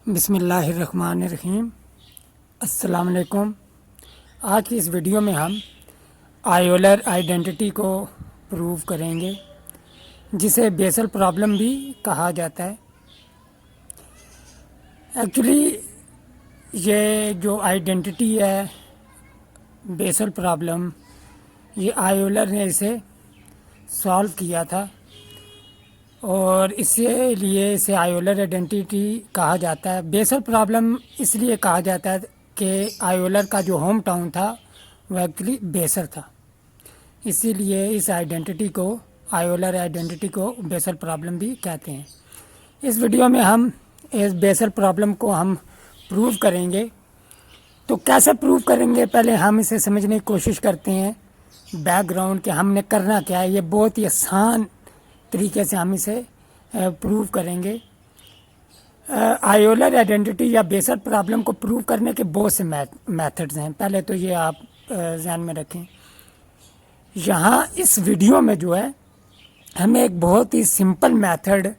बिस्मिल्लाहिर्रहमानिर्रहीम। अस्सलाम वालेकुम। आज की इस वीडियो में हम आयोलर आइडेंटिटी को प्रूव करेंगे, जिसे बेसल प्रॉब्लम भी कहा जाता है। एक्चुअली ये जो आइडेंटिटी है बेसल प्रॉब्लम, ये आयोलर ने इसे सॉल्व किया था और इससे लिए इसे आयोलर आइडेंटिटी कहा जाता है। बेसल प्रॉब्लम इसलिए कहा जाता है कि आयोलर का जो होम टाउन था वो एक्चुअली बेसल था, इसीलिए इस आइडेंटिटी को आयोलर आइडेंटिटी को बेसल प्रॉब्लम भी कहते हैं। इस वीडियो में हम इस बेसल प्रॉब्लम को हम प्रूव करेंगे। तो कैसे प्रूव करेंगे, पहले हम इसे समझने की कोशिश करते हैं बैकग्राउंड के हमने करना क्या है। ये बहुत ही आसान तरीके से हम इसे प्रूव करेंगे। आयोलर आइडेंटिटी या बेसल प्रॉब्लम को प्रूव करने के बहुत से मेथड्स हैं, पहले तो ये आप ध्यान में रखें। यहाँ इस वीडियो में जो है हम एक बहुत ही सिंपल मेथड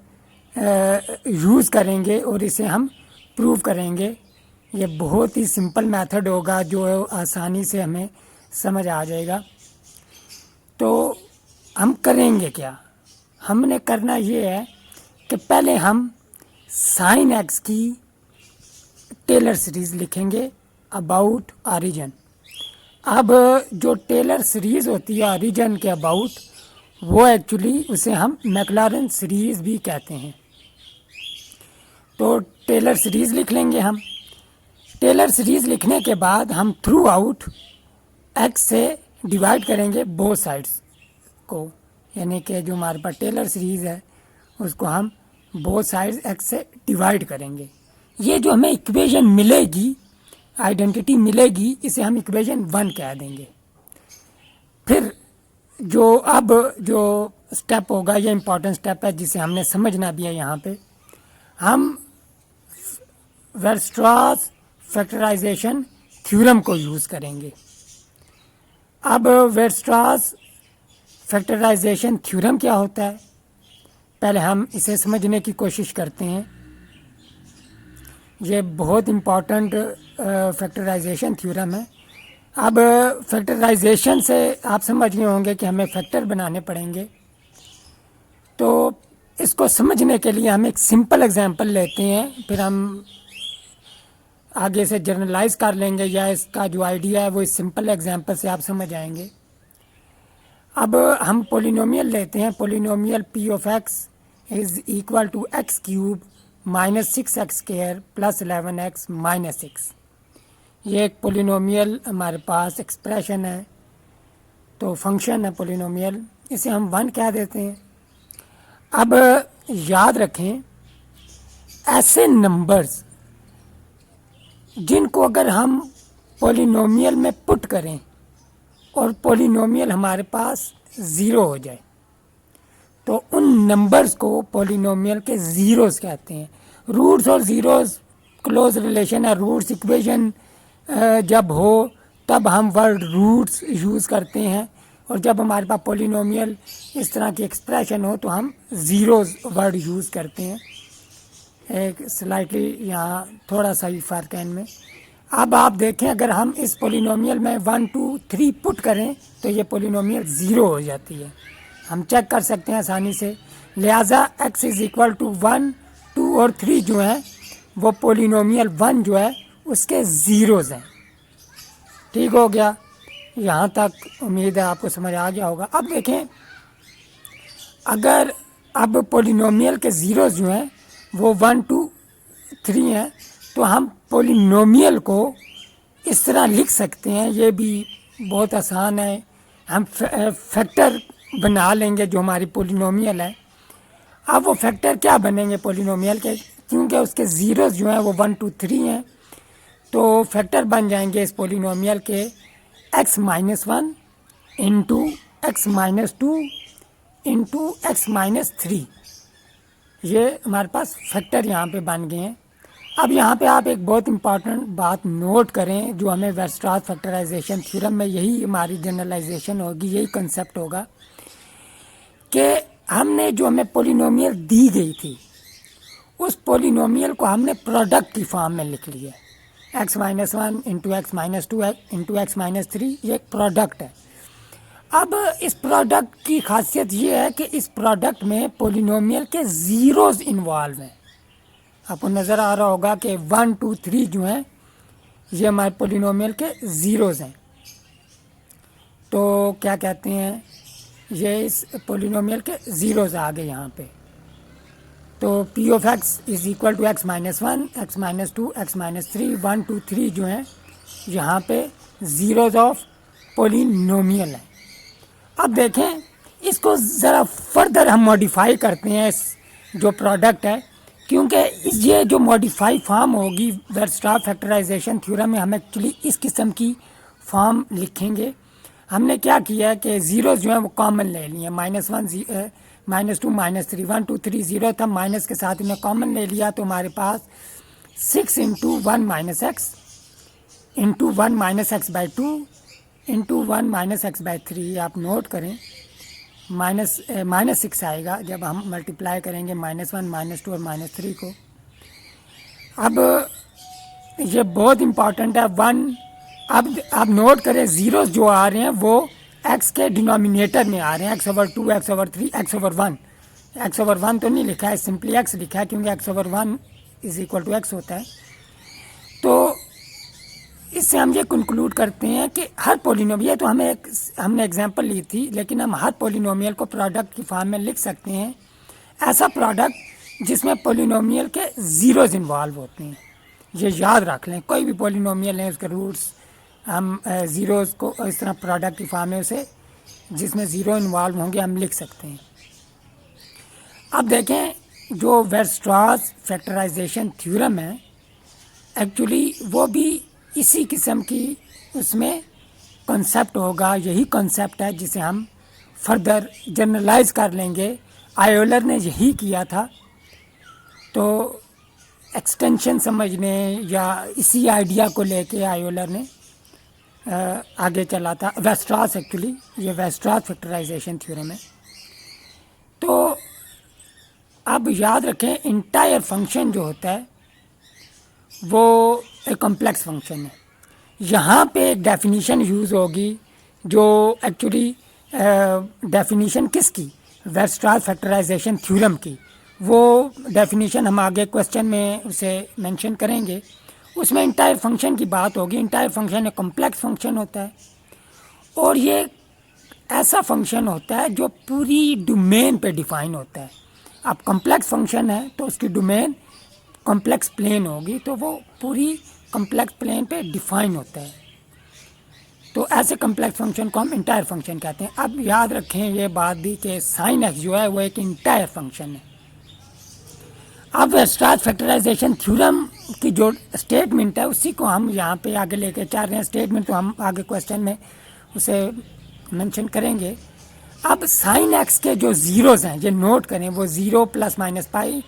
यूज़ करेंगे और इसे हम प्रूव करेंगे। ये बहुत ही सिंपल मेथड होगा जो आसानी से हमें समझ आ जाएगा। तो हम करेंगे क्या, हमने करना ये है कि पहले हम साइन एक्स की टेलर सीरीज़ लिखेंगे अबाउट ऑरिजिन। अब जो टेलर सीरीज़ होती है ऑरिजिन के अबाउट, वो एक्चुअली उसे हम मैक्लॉरिन सीरीज़ भी कहते हैं। तो टेलर सीरीज़ लिख लेंगे हम। टेलर सीरीज़ लिखने के बाद हम थ्रू आउट एक्स से डिवाइड करेंगे बोथ साइड्स को, यानी कि जो हमारे पास टेलर सीरीज़ है उसको हम बोथ साइड्स एक्स से डिवाइड करेंगे। ये जो हमें इक्वेशन मिलेगी, आइडेंटिटी मिलेगी, इसे हम इक्वेशन 1 कह देंगे। फिर जो स्टेप होगा, ये इम्पॉर्टेंट स्टेप है जिसे हमने समझना भी है। यहाँ पे हम वेयरस्ट्रॉस फैक्टराइजेशन थ्योरम को यूज़ करेंगे। अब वेयरस्ट्रॉस फैक्टराइजेशन थ्योरम क्या होता है, पहले हम इसे समझने की कोशिश करते हैं। ये बहुत इम्पॉर्टेंट फैक्टराइजेशन थ्योरम है। अब फैक्टराइजेशन से आप समझ गए होंगे कि हमें फैक्टर बनाने पड़ेंगे। तो इसको समझने के लिए हम एक सिंपल एग्जांपल लेते हैं, फिर हम आगे से जनरलाइज कर लेंगे, या इसका जो आइडिया है वो इस सिंपल एग्जांपल से आप समझ आएंगे। अब हम पोलिनोमियल लेते हैं। Polynomial p of x is equal to x cube minus 6x square plus 11x minus 6। ये एक पोलिनोमियल हमारे पास एक्सप्रेशन है, तो फंक्शन है पोलिनोमियल, इसे हम 1 कह देते हैं। अब याद रखें, ऐसे नंबर्स जिनको अगर हम पोलिनोमियल में पुट करें और पोलिनोमियल हमारे पास 0 हो जाए, तो उन नंबर्स को पोलिनोमियल के ज़ीरोज़ कहते हैं। रूट्स और ज़ीरोज़ क्लोज रिलेशन है। रूट्स इक्वेशन जब हो तब हम वर्ड रूट्स यूज़ करते हैं, और जब हमारे पास पोलिनोमियल इस तरह की एक्सप्रेशन हो तो हम ज़ीरोज़ वर्ड यूज़ करते हैं। एक स्लाइटली यहाँ थोड़ा सा ही फ़र्क है इनमें। अब आप देखें, अगर हम इस पोलिनोमियल में 1 2 3 पुट करें तो ये पोलिनोमियल 0 हो जाती है। हम चेक कर सकते हैं आसानी से। लिहाजा x इज़ इक्वल टू 1 2 और 3 जो है वो पोलिनोमियल 1 जो है उसके ज़ीरोज़ हैं। ठीक हो गया, यहाँ तक उम्मीद है आपको समझ आ गया होगा। अब देखें, अगर अब पोलिनोमियल के ज़ीरोज़ जो हैं वो 1 2 3 हैं, तो हम पोलिनोमियल को इस तरह लिख सकते हैं। ये भी बहुत आसान है। हम फैक्टर बना लेंगे जो हमारी पोलिनोमियल है। अब वो फैक्टर क्या बनेंगे पोलिनोमियल के, क्योंकि उसके ज़ीरोज़ जो हैं वो 1 2 3 हैं, तो फैक्टर बन जाएंगे इस पोलिनोमियल के x minus 1 into x minus 2 into x minus 3। ये हमारे पास फैक्टर यहाँ पे बन गए हैं। अब यहाँ पे आप एक बहुत इम्पॉर्टेंट बात नोट करें, जो हमें वेयरस्ट्रॉस फैक्टराइजेशन थ्योरम में यही हमारी जनरलाइजेशन होगी, यही कंसेप्ट होगा कि हमने जो हमें पोलिनोमियल दी गई थी उस पोलिनोमियल को हमने प्रोडक्ट की फॉर्म में लिख लिया। x-1 into x-2 into x-3 ये एक प्रोडक्ट है। अब इस प्रोडक्ट की खासियत ये है कि इस प्रोडक्ट में पोलिनोमियल के ज़ीरोज़ इन्वॉल्व हैं। आपको नज़र आ रहा होगा कि 1 2 3 जो हैं ये हमारे पोलिनोमियल के ज़ीरोज़ हैं। तो क्या कहते हैं, ये इस पोलिनोमियल के ज़ीरोज़ आ गए यहाँ पे। तो p of x is equal to x-1 x-2 x-3 1 2 3 जो हैं यहाँ पे ज़ीरोज़ ऑफ पोलिनोमियल हैं। अब देखें, इसको ज़रा फर्दर हम मॉडिफाई करते हैं इस जो प्रोडक्ट है, क्योंकि ये जो मॉडिफाई फॉर्म होगी वेरस्ट्रास फैक्टराइजेशन थ्योरम में हम एक्चुअली इस किस्म की फॉर्म लिखेंगे। हमने क्या किया है कि ज़ीरो जो है वो कॉमन ले लिए, -1 -2 -3 1 2 3 ज़ीरो था, माइनस के साथ इन्हें कॉमन ले लिया, तो हमारे पास 6 into 1 minus x into 1 minus x by 2 into 1 minus x by 3। आप नोट करें माइनस 6 आएगा जब हम मल्टीप्लाई करेंगे -1 -2 और -3 को। अब ये बहुत इम्पॉर्टेंट है 1। अब आप नोट करें ज़ीरो जो आ रहे हैं वो x के डिनोमिनेटर में आ रहे हैं, x/2 x/3 x/1। x/1 तो नहीं लिखा है, सिंपली x लिखा है क्योंकि x/1 is equal to x होता है। तो इससे हम ये कंक्लूड करते हैं कि हर पोलिनोमियल, तो हमने एग्जांपल ली थी, लेकिन हम हर पोलिनोमियल को प्रोडक्ट की फॉर्म में लिख सकते हैं। ऐसा प्रोडक्ट जिसमें पोलिनोमियल के ज़ीरोज़ इन्वॉल्व होते हैं, ये याद रख लें। कोई भी पोलिनोमियल है उसके रूट्स हम ज़ीरोज़ को इस तरह प्रोडक्ट की फॉर्म में उसे जिसमें ज़ीरो इन्वॉल्व होंगे हम लिख सकते हैं। अब देखें जो वेरस्ट्रास फैक्टराइजेशन थ्योरम है एक्चुअली वो भी इसी किस्म की उसमें कॉन्सेप्ट होगा। यही कॉन्सेप्ट है जिसे हम फर्दर जनरलाइज कर लेंगे। आयोलर ने यही किया था, तो एक्सटेंशन समझने या इसी आइडिया को लेके आयोलर ने आगे चला था। वेरस्ट्रास एक्चुअली ये वेरस्ट्रास फैक्टराइजेशन थ्योरम है। तो अब याद रखें इंटायर फंक्शन जो होता है वो एक कॉम्प्लेक्स फंक्शन है। यहाँ पे एक डेफिनीशन यूज़ होगी जो एक्चुअली डेफिनीशन किसकी, वेरस्ट्रास फैक्टराइजेशन थ्योरम की। वो डेफिनीशन हम आगे क्वेश्चन में उसे मेंशन करेंगे। उसमें इंटायर फंक्शन की बात होगी। इंटायर फंक्शन एक कॉम्प्लेक्स फंक्शन होता है और ये ऐसा फंक्शन होता है जो पूरी डोमेन पे डिफ़ाइन होता है। अब कॉम्प्लेक्स फंक्शन है तो उसकी डोमेन कॉम्प्लेक्स प्लेन होगी, तो वो पूरी कॉम्प्लेक्स प्लेन पे डिफ़ाइन होता है। तो ऐसे कॉम्प्लेक्स फंक्शन को हम इंटायर फंक्शन कहते हैं। अब याद रखें ये बात भी कि साइन एक्स जो है वो एक इंटायर फंक्शन है। अब वेरस्ट्रास फैक्टराइजेशन थ्योरम की जो स्टेटमेंट है उसी को हम यहाँ पे आगे लेके चल रहे हैं। स्टेटमेंट तो हम आगे क्वेश्चन में उसे मेंशन करेंगे। अब साइन एक्स के जो ज़ीरोज़ हैं ये नोट करें, वो 0 +- पाई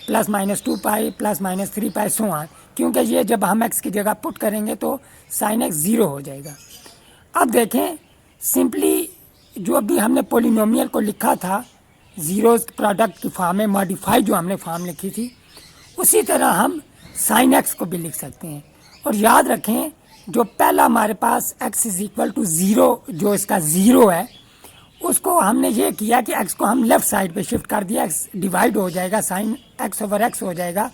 +- 2 पाई +- 3 पाई सो ऑन, क्योंकि ये जब हम एक्स की जगह पुट करेंगे तो साइन एक्स 0 हो जाएगा। अब देखें सिंपली जो अभी हमने पोलिनोमियल को लिखा था ज़ीरोज़ प्रोडक्ट की फॉर्म में, मॉडिफाई जो हमने फॉर्म लिखी थी, उसी तरह हम साइन एक्स को भी लिख सकते हैं। और याद रखें जो पहला हमारे पास x इज़ इक्वल टू 0 जो इसका ज़ीरो है उसको हमने ये किया कि x को हम लेफ़्ट साइड पे शिफ्ट कर दिया, x डिवाइड हो जाएगा, साइन x/x हो जाएगा।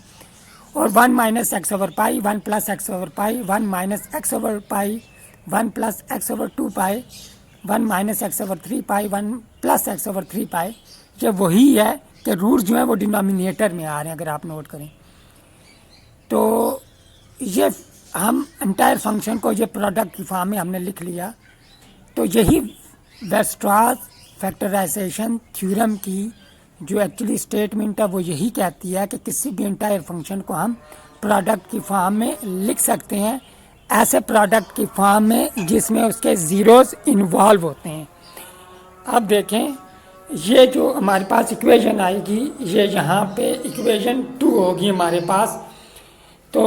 और 1 माइनस x/पाई 1 प्लस x/पाई 1 माइनस x/पाई 1 plus x/2 pi 1 minus x/3 pi 1 plus x/3 pi. ये वही है कि रूट जो है वो डिनोमिनेटर में आ रहे हैं। अगर आप नोट करें तो ये हम एंटायर फंक्शन को ये प्रोडक्ट की फॉर्म में हमने लिख लिया। तो यही वेरस्ट्रास फैक्टराइजेशन थ्योरम की जो एक्चुअली स्टेटमेंट है वो यही कहती है कि किसी भी एंटायर फंक्शन को हम प्रोडक्ट की फॉर्म में लिख सकते हैं, ऐसे प्रोडक्ट की फॉर्म में जिसमें उसके ज़ीरोज़ इन्वॉल्व होते हैं। अब देखें ये जो हमारे पास इक्वेशन आएगी ये यहाँ पे इक्वेशन 2 होगी हमारे पास। तो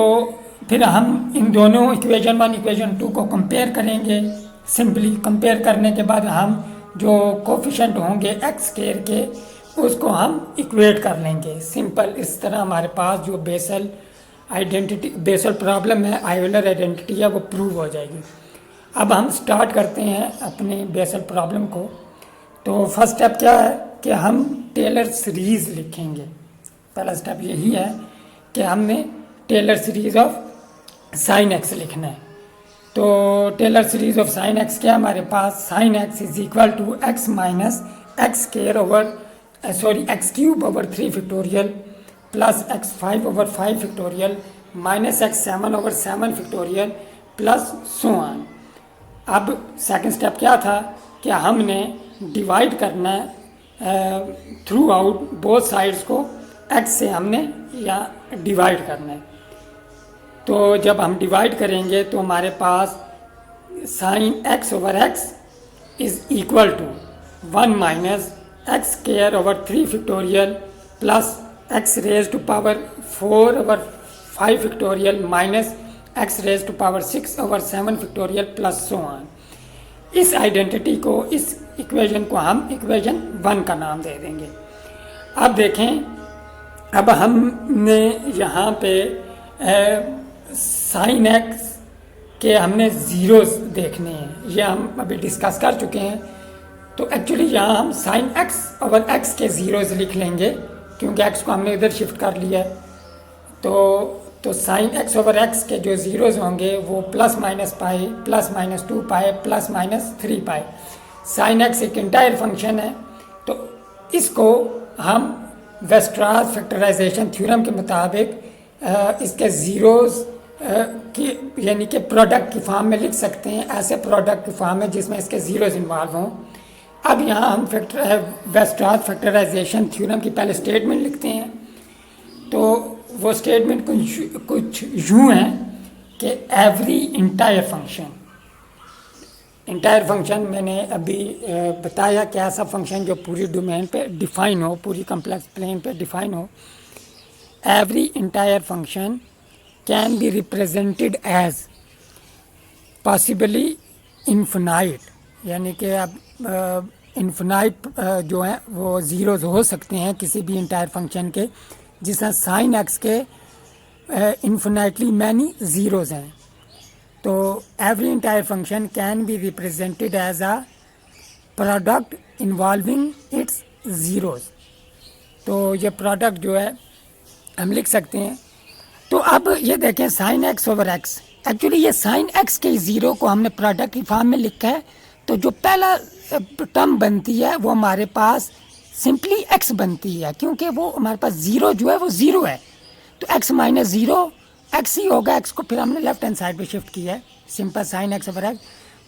फिर हम इन दोनों इक्वेशन 1 इक्वेशन 2 को कंपेयर करेंगे। सिंपली कंपेयर करने के बाद हम जो कोफिशिएंट होंगे एक्स स्क्वायर के उसको हम इक्वेट कर लेंगे सिंपल। इस तरह हमारे पास जो बेसल प्रॉब्लम है, आयोलर आइडेंटिटी है, वो प्रूव हो जाएगी। अब हम स्टार्ट करते हैं अपने बेसल प्रॉब्लम को। तो फर्स्ट स्टेप क्या है कि हम टेलर सीरीज़ लिखेंगे। पहला स्टेप यही है कि हमने Taylor series of sine x लिखना है। तो Taylor series of sine x क्या है हमारे पास, sine x is equal to x minus x square over x cube over 3 factorial plus x 5 over 5 factorial minus x 7 over 7 factorial plus so on. अब second step क्या था कि हमने divide करना है थ्रू आउट बोथ साइड्स को, x से हमने या डिवाइड करना है। तो जब हम डिवाइड करेंगे तो हमारे पास sine x over x is equal to 1 minus x square over 3 factorial plus x raise to power 4 over 5 factorial minus x raise to power 6 over 7 factorial plus so on. इस आइडेंटिटी को, इस equation को हम equation 1 का नाम दे देंगे। अब देखें, अब हमने यहाँ पे साइन एक्स के हमने ज़ीरोस देखने हैं, ये हम अभी डिस्कस कर चुके हैं। तो एक्चुअली यहाँ हम साइन एक्स ओवर एक्स के ज़ीरोस लिख लेंगे क्योंकि एक्स को हमने इधर शिफ्ट कर लिया है। तो साइन एक्स ओवर एक्स के जो ज़ीरोस होंगे वो plus minus pi, plus minus 2 पाई, प्लस माइनस 3 पाई। साइन एक्स एक इंटायर फंक्शन है, तो इसको हम वेस्ट्रास फैक्टराइजेशन थ्योरम के मुताबिक इसके ज़ीरोस की यानी कि प्रोडक्ट की फॉर्म में लिख सकते हैं, ऐसे प्रोडक्ट की फॉर्म में जिसमें इसके ज़ीरोस इन्वॉल्व हों। अब यहाँ हम वेस्ट्रास फैक्टराइजेशन थ्योरम की पहले स्टेटमेंट लिखते हैं। तो वो स्टेटमेंट कुछ यूँ है कि एवरी इंटायर फंक्शन मैंने अभी बताया कि ऐसा फंक्शन जो पूरी डोमेन पे डिफ़ाइन हो, पूरी कम्प्लेक्स प्लेन पे डिफ़ाइन हो। Every entire function can be represented as possibly infinite, यानी कि अब इन्फिनाइट जो है वो ज़ीरोज़ हो सकते हैं किसी भी इंटायर फंक्शन के, जिसमें साइन एक्स के इन्फिनाइटली मैनी ज़ीरोज़ हैं। तो every entire function can be represented as a product involving its zeros. तो ये प्रोडक्ट जो है हम लिख सकते हैं। तो अब ये देखें, sign x over x, actually ये साइन एक्स के ज़ीरो को हमने प्रोडक्ट की फॉर्म में लिखा है। तो जो पहला टर्म बनती है वो हमारे पास सिंपली एक्स बनती है, क्योंकि वो हमारे पास ज़ीरो जो है वो ज़ीरो है। तो एक्स माइनस ज़ीरो एक्स ही होगा, एक्स को फिर हमने लेफ्ट हैंड साइड पे शिफ्ट किया है, simple sign x over x.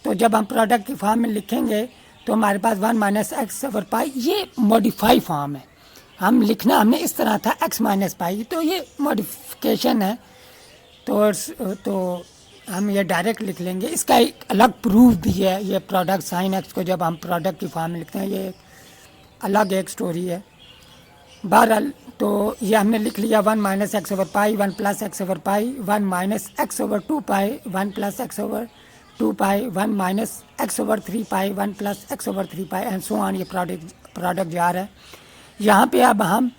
तो जब हम प्रोडक्ट की फॉर्म में लिखेंगे तो हमारे पास 1 माइनस एक्स ओवर पाई, ये मॉडिफाई फॉर्म है। हम लिखना हमने इस तरह था एक्स माइनस पाई, तो ये मॉडिफिकेशन है। तो हम ये डायरेक्ट लिख लेंगे। इसका एक अलग प्रूफ भी है, ये प्रोडक्ट साइन एक्स को जब हम प्रोडक्ट की फॉर्म में लिखते हैं, ये अलग एक स्टोरी है। बहरहाल तो ये हमने लिख लिया 1 minus x over pi, 1 plus x over pi, 1 minus x over 2 pi, 1 plus x over 2 pi, 1 minus x over 3 pi, 1 plus x over 3 pi and so on. ये प्रोडक्ट जा रहा है। यहाँ पे अब हम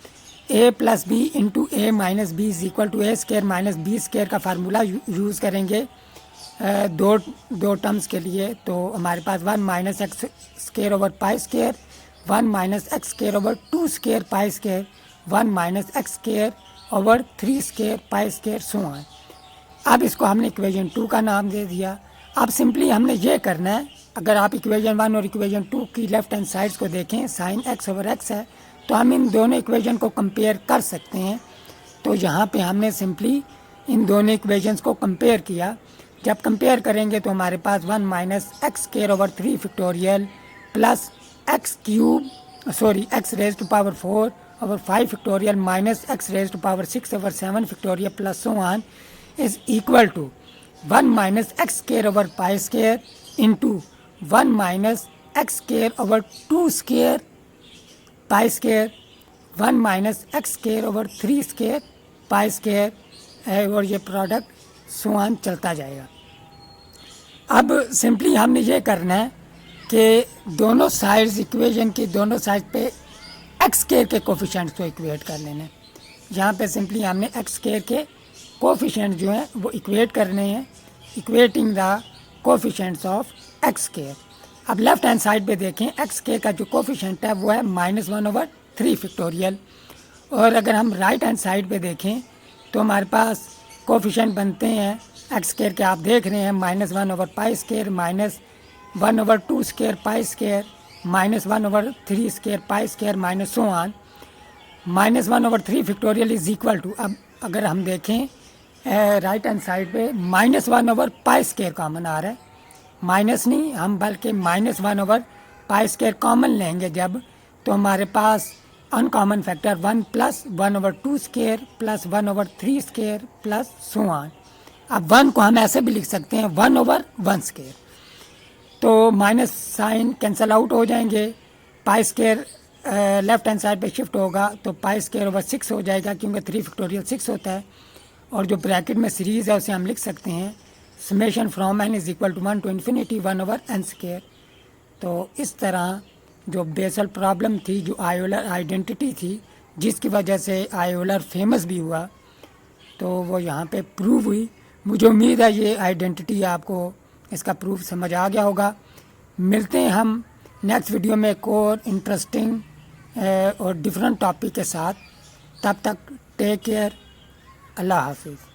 a plus b into a minus b is equal to a square minus b square का formula use करेंगे दो टर्म्स के लिए। तो हमारे पास 1 minus x square over pi square, 1 minus x square over 2 square pi square, 1 minus x square over 3 square pi square so on. अब इसको हमने इक्वेशन 2 का नाम दे दिया। अब सिंपली हमने ये करना है, अगर आप इक्वेशन 1 और इक्वेशन 2 की लेफ्ट हैंड साइड्स को देखें, साइन एक्स ओवर एक्स है, तो हम इन दोनों इक्वेशन को कंपेयर कर सकते हैं। तो यहाँ पे हमने सिंपली इन दोनों इक्वेशंस को कंपेयर किया। जब कंपेयर करेंगे तो हमारे पास 1 minus x square over 3 factorial plus x raise to power 4 over 5 factorial minus x raise to power 6 over 7 factorial plus so on is equal to 1 minus x square over pi square into 1 minus x square over 2 square pi square, 1 minus x square over 3 square pi square है, और ये product so on चलता जाएगा। अब simply हमने ये करना है कि दोनों साइड्स, इक्वेशन की दोनों साइड पे एक्स स्क्वायर के कोफिशिएंट्स को इक्वेट कर लेना है। यहाँ पे सिंपली हमने एक्स स्क्वायर के कोफिशिएंट जो हैं वो इक्वेट करने हैं, equating the coefficients of x square. अब लेफ्ट हैंड साइड पे देखें, एक्स स्क्वायर का जो कोफिशिएंट है वो है -1/3 फैक्टोरियल, और अगर हम राइट हैंड साइड पे देखें तो हमारे पास कोफिशिएंट बनते हैं एक्स स्क्वायर के, आप देख रहे हैं -1/π square, -1/2 square pi square, -1/3 square pi square, minus so on. -1/3 factorial is equal to, अब अगर हम देखें राइट हैंड साइड पे -1/π स्क्वायर कॉमन आ रहा है, माइनस नहीं हम बल्कि -1/π स्क्वायर कॉमन लेंगे जब, तो हमारे पास uncommon factor 1 + 1/2 square plus 1/3 square plus so on. अब 1 को हम ऐसे भी लिख सकते हैं 1/1 स्क्वायर, तो माइनस साइन कैंसिल आउट हो जाएंगे, pi square left hand side पे शिफ्ट होगा तो पाई स्क्वायर ओवर 6 हो जाएगा, क्योंकि 3 फैक्टोरियल 6 होता है। और जो ब्रैकेट में सीरीज़ है उसे हम लिख सकते हैं summation from n = 1 to infinity 1/n square. तो इस तरह जो बेसल प्रॉब्लम थी, जो आयोलर आइडेंटिटी थी, जिसकी वजह से आयोलर फेमस भी हुआ, तो वो यहाँ पे प्रूव हुई। मुझे उम्मीद है ये आइडेंटिटी आपको इसका प्रूफ समझ आ गया होगा। मिलते हैं हम नेक्स्ट वीडियो में एक और इंटरेस्टिंग और डिफरेंट टॉपिक के साथ। तब तक टेक केयर, अल्लाह हाफिज़।